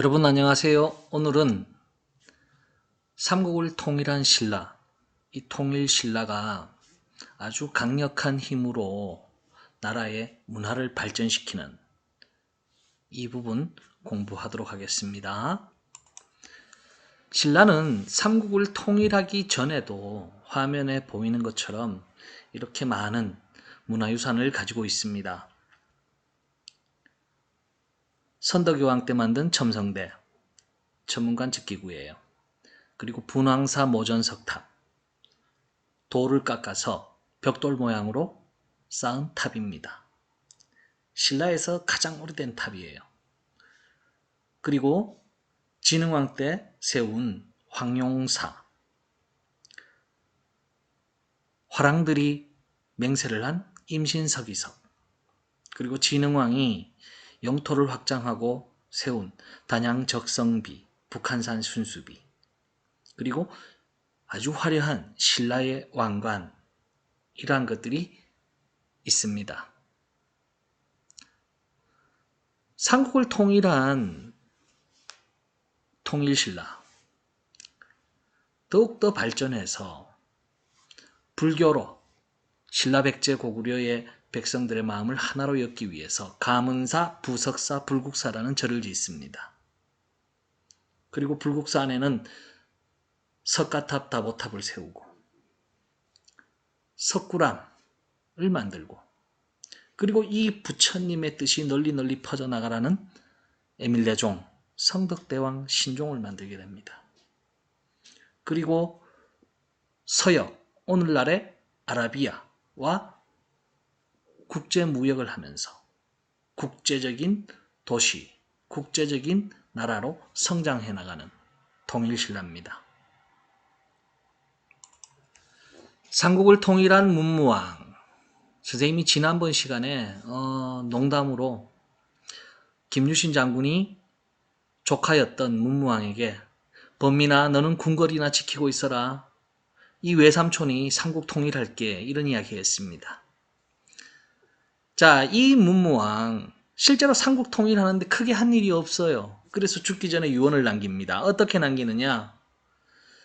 여러분 안녕하세요. 오늘은 삼국을 통일한 신라, 이 통일 신라가 아주 강력한 힘으로 나라의 문화를 발전시키는 이 부분 공부하도록 하겠습니다. 신라는 삼국을 통일하기 전에도 화면에 보이는 것처럼 이렇게 많은 문화유산을 가지고 있습니다. 선덕여왕 때 만든 첨성대, 천문관 즉기구예요. 그리고 분황사 모전석탑, 돌을 깎아서 벽돌 모양으로 쌓은 탑입니다. 신라에서 가장 오래된 탑이에요. 그리고 진흥왕 때 세운 황룡사, 화랑들이 맹세를 한 임신석이석, 그리고 진흥왕이 영토를 확장하고 세운 단양적성비, 북한산 순수비, 그리고 아주 화려한 신라의 왕관, 이러한 것들이 있습니다. 삼국을 통일한 통일신라, 더욱더 발전해서 불교로 신라백제 고구려의 백성들의 마음을 하나로 엮기 위해서 가문사, 부석사, 불국사라는 절을 짓습니다. 그리고 불국사 안에는 석가탑, 다보탑을 세우고 석굴암을 만들고, 그리고 이 부처님의 뜻이 널리 퍼져나가라는 에밀레종, 성덕대왕 신종을 만들게 됩니다. 그리고 서역, 오늘날의 아라비아와 국제무역을 하면서 국제적인 도시, 국제적인 나라로 성장해 나가는 통일신라입니다. 삼국을 통일한 문무왕, 선생님이 지난번 시간에 농담으로 김유신 장군이 조카였던 문무왕에게 범민아 너는 궁궐이나 지키고 있어라, 이 외삼촌이 삼국 통일할게, 이런 이야기 했습니다. 자, 이 문무왕 실제로 삼국 통일하는데 크게 한 일이 없어요. 그래서 죽기 전에 유언을 남깁니다. 어떻게 남기느냐?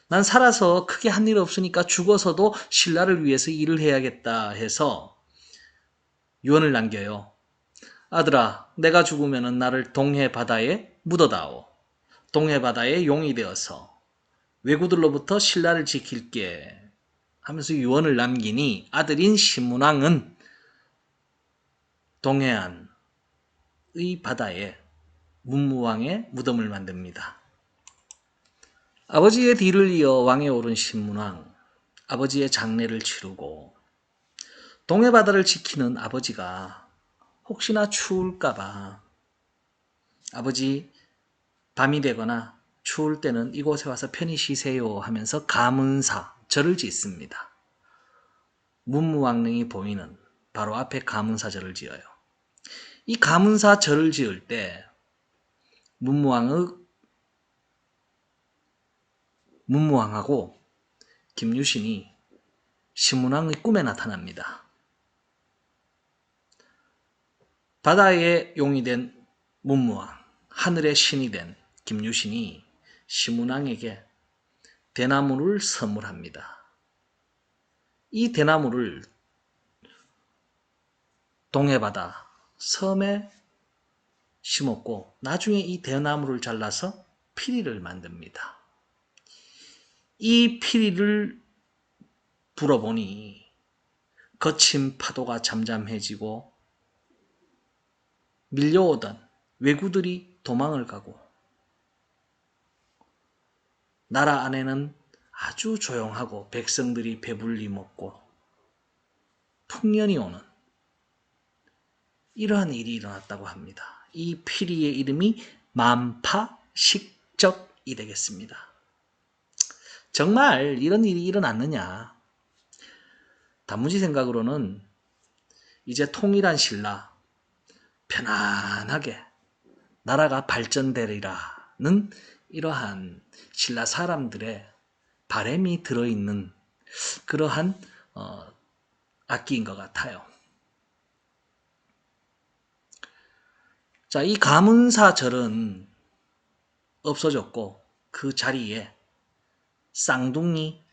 난 살아서 크게 한 일 없으니까 죽어서도 신라를 위해서 일을 해야겠다 해서 유언을 남겨요. 아들아, 내가 죽으면 나를 동해 바다에 묻어다오. 동해 바다의 용이 되어서 왜구들로부터 신라를 지킬게 하면서 유언을 남기니 아들인 신문왕은 동해안의 바다에 문무왕의 무덤을 만듭니다. 아버지의 뒤를 이어 왕에 오른 신문왕, 아버지의 장례를 치르고 동해바다를 지키는 아버지가 혹시나 추울까봐 아버지 밤이 되거나 추울 때는 이곳에 와서 편히 쉬세요 하면서 가문사, 절을 짓습니다. 문무왕릉이 보이는 바로 앞에 가문사절을 지어요. 이 가문사절을 지을 때 문무왕하고 김유신이 신문왕의 꿈에 나타납니다. 바다의 용이 된 문무왕, 하늘의 신이 된 김유신이 신문왕에게 대나무를 선물합니다. 이 대나무를 동해바다 섬에 심었고 나중에 이 대나무를 잘라서 피리를 만듭니다. 이 피리를 불어보니 거친 파도가 잠잠해지고 밀려오던 왜구들이 도망을 가고 나라 안에는 아주 조용하고 백성들이 배불리 먹고 풍년이 오는 이러한 일이 일어났다고 합니다. 이 피리의 이름이 만파식적이 되겠습니다. 정말 이런 일이 일어났느냐? 단무지 생각으로는 이제 통일한 신라, 편안하게 나라가 발전되리라는 이러한 신라 사람들의 바람이 들어있는 그러한 악기인 것 같아요. 자, 이 가문사절은 없어졌고 그 자리에 쌍둥이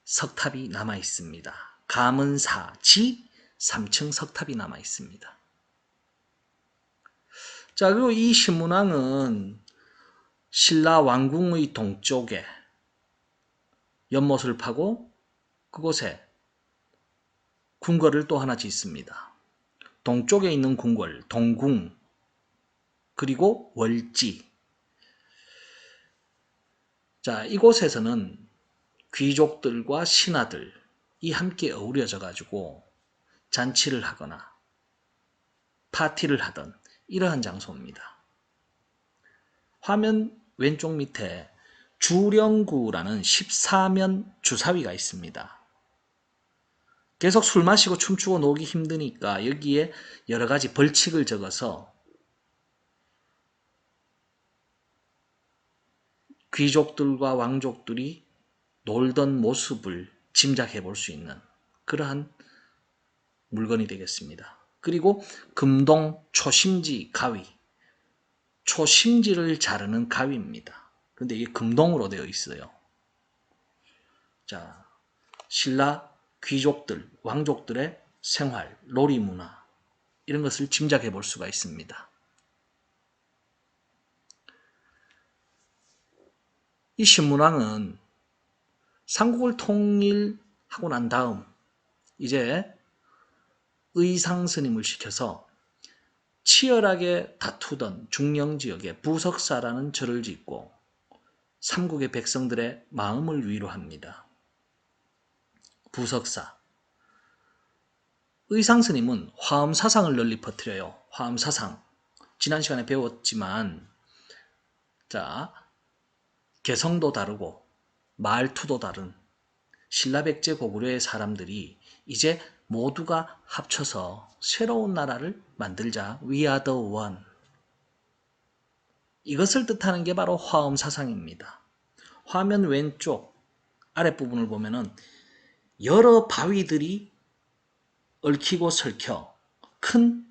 석탑이 남아 있습니다. 가문사지 3층 석탑이 남아 있습니다. 자, 그리고 이 신문왕은 신라 왕궁의 동쪽에 연못을 파고 그곳에 궁궐을 또 하나 짓습니다. 동쪽에 있는 궁궐, 동궁, 그리고 월지. 자, 이곳에서는 귀족들과 신하들이 함께 어우러져 가지고 잔치를 하거나 파티를 하던 이러한 장소입니다. 화면 왼쪽 밑에 주령구라는 14면 주사위가 있습니다. 계속 술 마시고 춤추고 놀기 힘드니까 여기에 여러 가지 벌칙을 적어서 귀족들과 왕족들이 놀던 모습을 짐작해 볼 수 있는 그러한 물건이 되겠습니다. 그리고 금동 초심지 가위, 초심지를 자르는 가위입니다. 그런데 이게 금동으로 되어 있어요. 자, 신라 귀족들, 왕족들의 생활, 놀이 문화 이런 것을 짐작해 볼 수가 있습니다. 이 신문왕은 삼국을 통일하고 난 다음 이제 의상스님을 시켜서 치열하게 다투던 중령지역에 부석사라는 절을 짓고 삼국의 백성들의 마음을 위로합니다. 부석사. 의상스님은 화엄사상을 널리 퍼뜨려요. 화엄사상. 지난 시간에 배웠지만 자, 개성도 다르고 말투도 다른 신라백제 고구려의 사람들이 이제 모두가 합쳐서 새로운 나라를 만들자. We are the one. 이것을 뜻하는 게 바로 화엄사상입니다. 화면 왼쪽 아랫부분을 보면은 여러 바위들이 얽히고 설켜 큰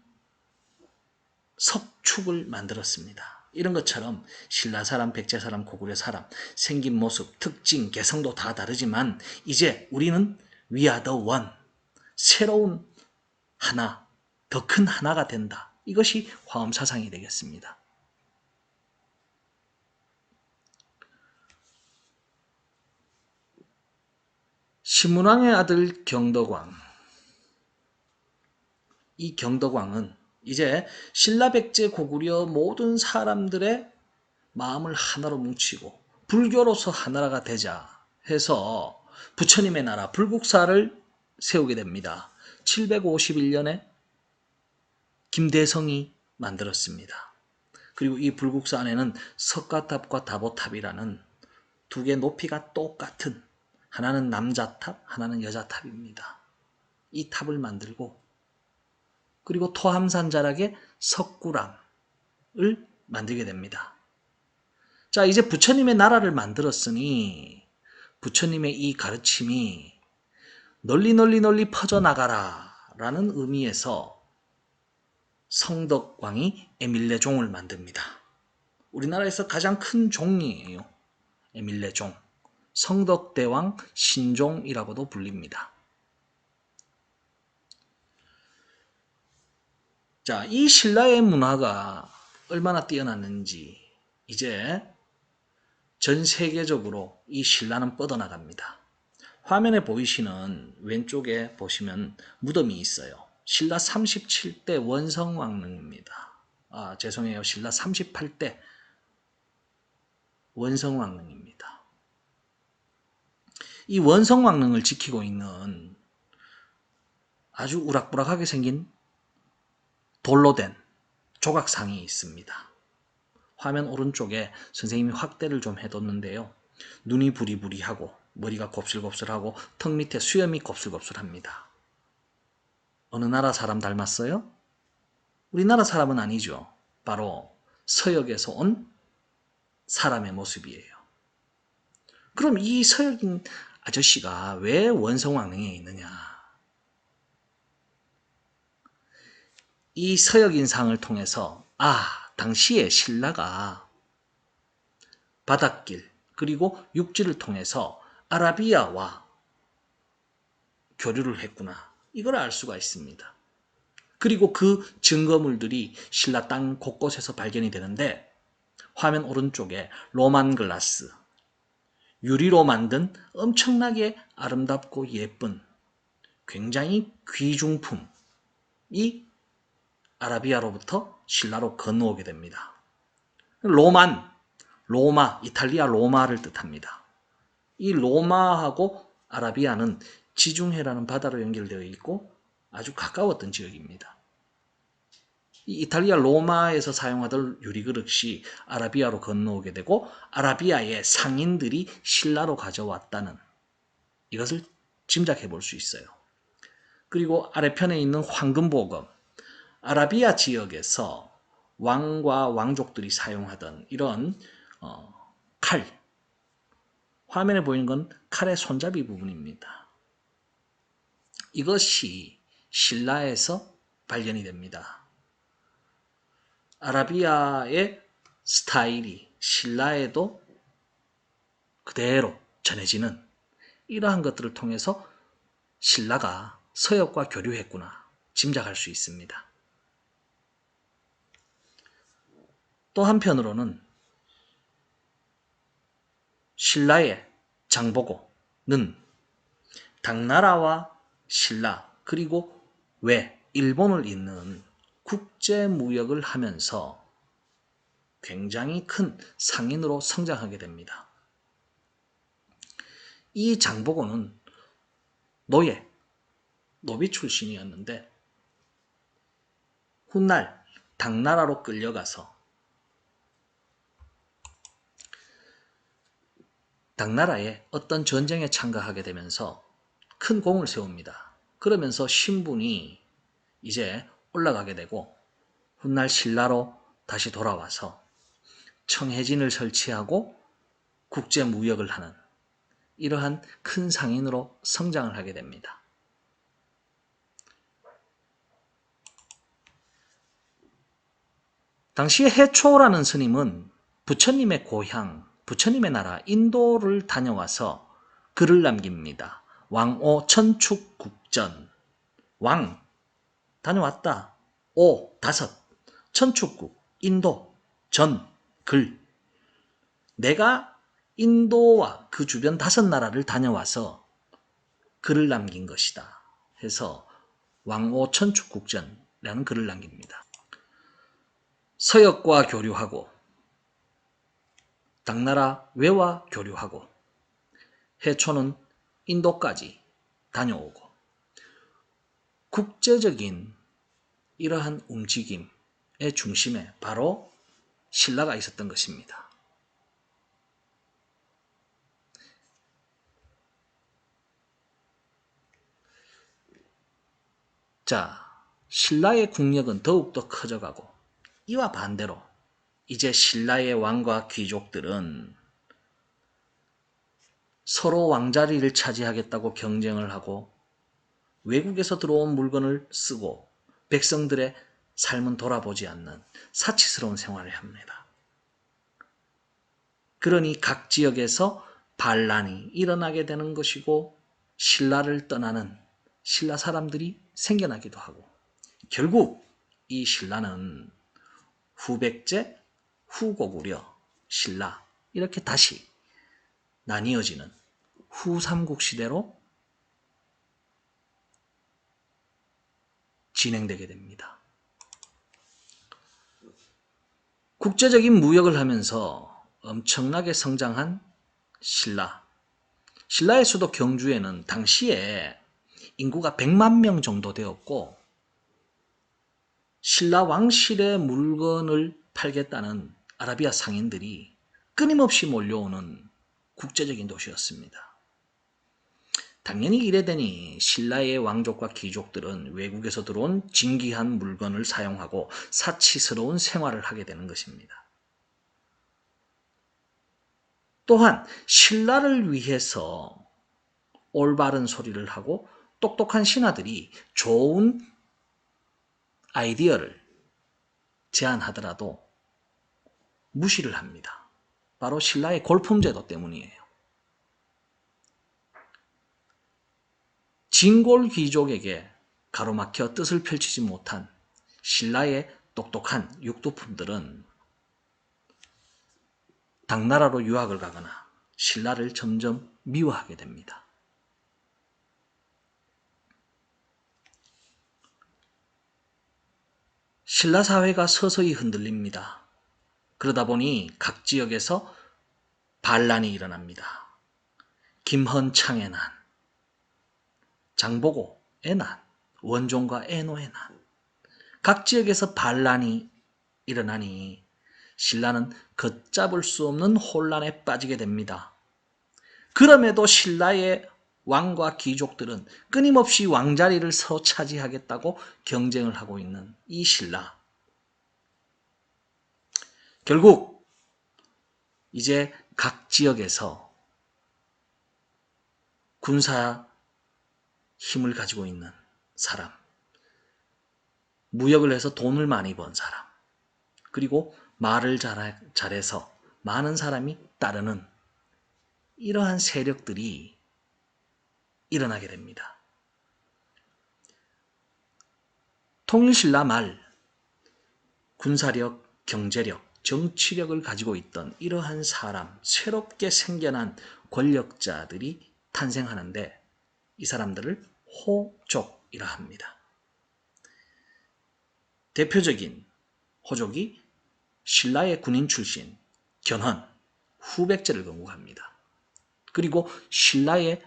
석축을 만들었습니다. 이런 것처럼 신라 사람, 백제 사람, 고구려 사람 생긴 모습, 특징, 개성도 다 다르지만 이제 우리는 We are the one. 새로운 하나, 더 큰 하나가 된다. 이것이 화엄사상이 되겠습니다. 신문왕의 아들 경덕왕. 이 경덕왕은 이제 신라 백제 고구려 모든 사람들의 마음을 하나로 뭉치고 불교로서 하나가 되자 해서 부처님의 나라 불국사를 세우게 됩니다. 751년에 김대성이 만들었습니다. 그리고 이 불국사 안에는 석가탑과 다보탑이라는 두 개 높이가 똑같은 하나는 남자탑, 하나는 여자탑입니다. 이 탑을 만들고 그리고 토함산 자락에 석굴암을 만들게 됩니다. 자, 이제 부처님의 나라를 만들었으니 부처님의 이 가르침이 널리 퍼져나가라 라는 의미에서 성덕왕이 에밀레종을 만듭니다. 우리나라에서 가장 큰 종이에요. 에밀레종. 성덕대왕 신종이라고도 불립니다. 자, 이 신라의 문화가 얼마나 뛰어났는지 이제 전 세계적으로 이 신라는 뻗어나갑니다. 화면에 보이시는 왼쪽에 보시면 무덤이 있어요. 신라 37대 원성왕릉입니다. 죄송해요. 신라 38대 원성왕릉입니다. 이 원성왕릉을 지키고 있는 아주 우락부락하게 생긴 돌로 된 조각상이 있습니다. 화면 오른쪽에 선생님이 확대를 좀 해뒀는데요. 눈이 부리부리하고 머리가 곱슬곱슬하고 턱 밑에 수염이 곱슬곱슬합니다. 어느 나라 사람 닮았어요? 우리나라 사람은 아니죠. 바로 서역에서 온 사람의 모습이에요. 그럼 이 서역인 아저씨가 왜 원성왕릉에 있느냐? 이 서역인상을 통해서 당시에 신라가 바닷길 그리고 육지를 통해서 아라비아와 교류를 했구나. 이걸 알 수가 있습니다. 그리고 그 증거물들이 신라 땅 곳곳에서 발견이 되는데 화면 오른쪽에 로만 글라스, 유리로 만든 엄청나게 아름답고 예쁜 굉장히 귀중품이 아라비아로부터 신라로 건너오게 됩니다. 로만, 로마, 이탈리아 로마를 뜻합니다. 이 로마하고 아라비아는 지중해라는 바다로 연결되어 있고 아주 가까웠던 지역입니다. 이 이탈리아 로마에서 사용하던 유리그릇이 아라비아로 건너오게 되고 아라비아의 상인들이 신라로 가져왔다는 이것을 짐작해 볼 수 있어요. 그리고 아래편에 있는 황금보금, 아라비아 지역에서 왕과 왕족들이 사용하던 이런 칼, 화면에 보이는 건 칼의 손잡이 부분입니다. 이것이 신라에서 발견이 됩니다. 아라비아의 스타일이 신라에도 그대로 전해지는 이러한 것들을 통해서 신라가 서역과 교류했구나 짐작할 수 있습니다. 또 한편으로는 신라의 장보고는 당나라와 신라 그리고 일본을 잇는 국제무역을 하면서 굉장히 큰 상인으로 성장하게 됩니다. 이 장보고는 노비 출신이었는데 훗날 당나라로 끌려가서 당나라의 어떤 전쟁에 참가하게 되면서 큰 공을 세웁니다. 그러면서 신분이 이제 올라가게 되고 훗날 신라로 다시 돌아와서 청해진을 설치하고 국제무역을 하는 이러한 큰 상인으로 성장을 하게 됩니다. 당시에 해초라는 스님은 부처님의 고향, 부처님의 나라 인도를 다녀와서 글을 남깁니다. 왕오 천축국전. 왕 다녀왔다. 오 다섯. 천축국 인도 전 글. 내가 인도와 그 주변 5나라를 다녀와서 글을 남긴 것이다. 해서 왕오 천축국전이라는 글을 남깁니다. 서역과 교류하고 당나라 외와 교류하고 해초는 인도까지 다녀오고 국제적인 이러한 움직임의 중심에 바로 신라가 있었던 것입니다. 자, 신라의 국력은 더욱더 커져가고 이와 반대로 이제 신라의 왕과 귀족들은 서로 왕자리를 차지하겠다고 경쟁을 하고 외국에서 들어온 물건을 쓰고 백성들의 삶은 돌아보지 않는 사치스러운 생활을 합니다. 그러니 각 지역에서 반란이 일어나게 되는 것이고 신라를 떠나는 신라 사람들이 생겨나기도 하고 결국 이 신라는 후백제, 후고구려, 신라 이렇게 다시 나뉘어지는 후삼국 시대로 진행되게 됩니다. 국제적인 무역을 하면서 엄청나게 성장한 신라. 신라의 수도 경주에는 당시에 인구가 100만 명 정도 되었고 신라 왕실의 물건을 팔겠다는 아라비아 상인들이 끊임없이 몰려오는 국제적인 도시였습니다. 당연히 이래 되니 신라의 왕족과 귀족들은 외국에서 들어온 진귀한 물건을 사용하고 사치스러운 생활을 하게 되는 것입니다. 또한 신라를 위해서 올바른 소리를 하고 똑똑한 신하들이 좋은 아이디어를 제안하더라도 무시를 합니다. 바로 신라의 골품제도 때문이에요. 진골 귀족에게 가로막혀 뜻을 펼치지 못한 신라의 똑똑한 육두품들은 당나라로 유학을 가거나 신라를 점점 미워하게 됩니다. 신라 사회가 서서히 흔들립니다. 그러다 보니 각 지역에서 반란이 일어납니다. 김헌창의 난, 장보고의 난, 원종과 애노의 난. 각 지역에서 반란이 일어나니 신라는 걷잡을 수 없는 혼란에 빠지게 됩니다. 그럼에도 신라의 왕과 귀족들은 끊임없이 왕자리를 서로 차지하겠다고 경쟁을 하고 있는 이 신라. 결국 이제 각 지역에서 군사 힘을 가지고 있는 사람, 무역을 해서 돈을 많이 번 사람, 그리고 말을 잘해서 많은 사람이 따르는 이러한 세력들이 일어나게 됩니다. 통일신라 말 군사력, 경제력, 정치력을 가지고 있던 이러한 사람, 새롭게 생겨난 권력자들이 탄생하는데 이 사람들을 호족이라 합니다. 대표적인 호족이 신라의 군인 출신 견훤, 후백제를 건국합니다. 그리고 신라의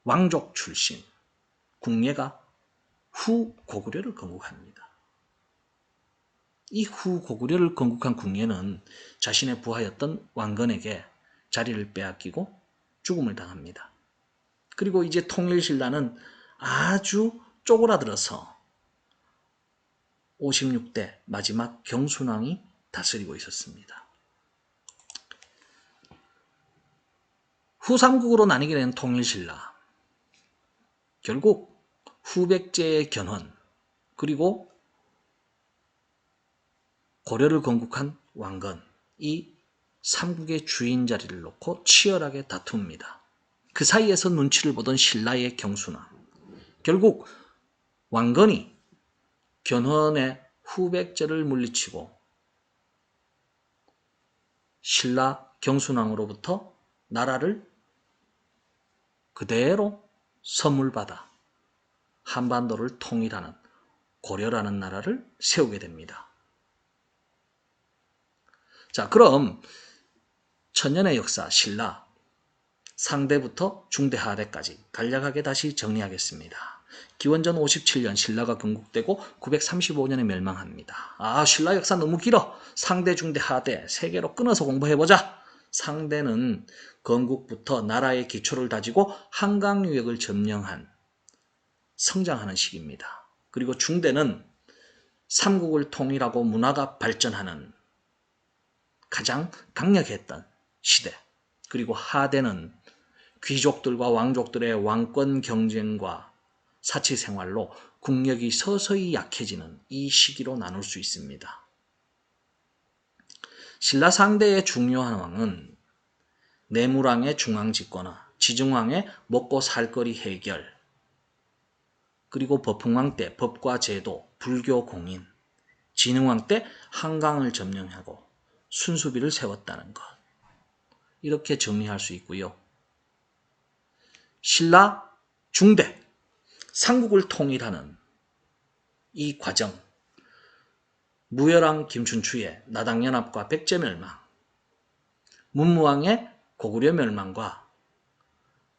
왕족 출신 궁예가 후고구려를 건국합니다. 이 후고구려를 건국한 궁예는 자신의 부하였던 왕건에게 자리를 빼앗기고 죽음을 당합니다. 그리고 이제 통일신라는 아주 쪼그라들어서 56대 마지막 경순왕이 다스리고 있었습니다. 후삼국으로 나뉘게 된 통일신라. 결국 후백제의 견훤 그리고 고려를 건국한 왕건, 이 삼국의 주인 자리를 놓고 치열하게 다툽니다. 그 사이에서 눈치를 보던 신라의 경순왕. 결국 왕건이 견훤의 후백제를 물리치고 신라 경순왕으로부터 나라를 그대로 선물받아 한반도를 통일하는 고려라는 나라를 세우게 됩니다. 자, 그럼 천년의 역사 신라 상대부터 중대 하대까지 간략하게 다시 정리하겠습니다. 기원전 57년 신라가 건국되고 935년에 멸망합니다. 신라 역사 너무 길어. 상대, 중대, 하대 세 개로 끊어서 공부해보자. 상대는 건국부터 나라의 기초를 다지고 한강 유역을 점령한 성장하는 시기입니다. 그리고 중대는 삼국을 통일하고 문화가 발전하는 가장 강력했던 시대. 그리고 하대는 귀족들과 왕족들의 왕권 경쟁과 사치 생활로 국력이 서서히 약해지는 이 시기로 나눌 수 있습니다. 신라 상대의 중요한 왕은 내무랑의 중앙집권화, 지중왕의 먹고 살거리 해결, 그리고 법흥왕 때 법과 제도, 불교 공인, 진흥왕 때 한강을 점령하고 순수비를 세웠다는 것. 이렇게 정리할 수 있고요. 신라 중대, 삼국을 통일하는 이 과정, 무열왕 김춘추의 나당연합과 백제멸망, 문무왕의 고구려 멸망과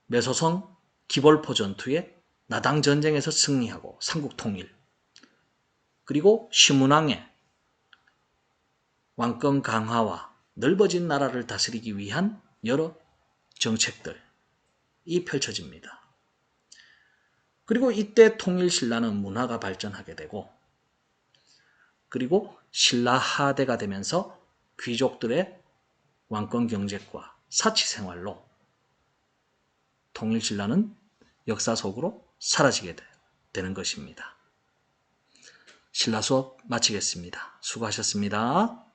매소성 기벌포 전투의 나당전쟁에서 승리하고 삼국 통일, 그리고 신문왕의 왕권 강화와 넓어진 나라를 다스리기 위한 여러 정책들이 펼쳐집니다. 그리고 이때 통일신라는 문화가 발전하게 되고, 그리고 신라 하대가 되면서 귀족들의 왕권 경쟁과 사치 생활로 통일신라는 역사 속으로 사라지게 되는 것입니다. 신라 수업 마치겠습니다. 수고하셨습니다.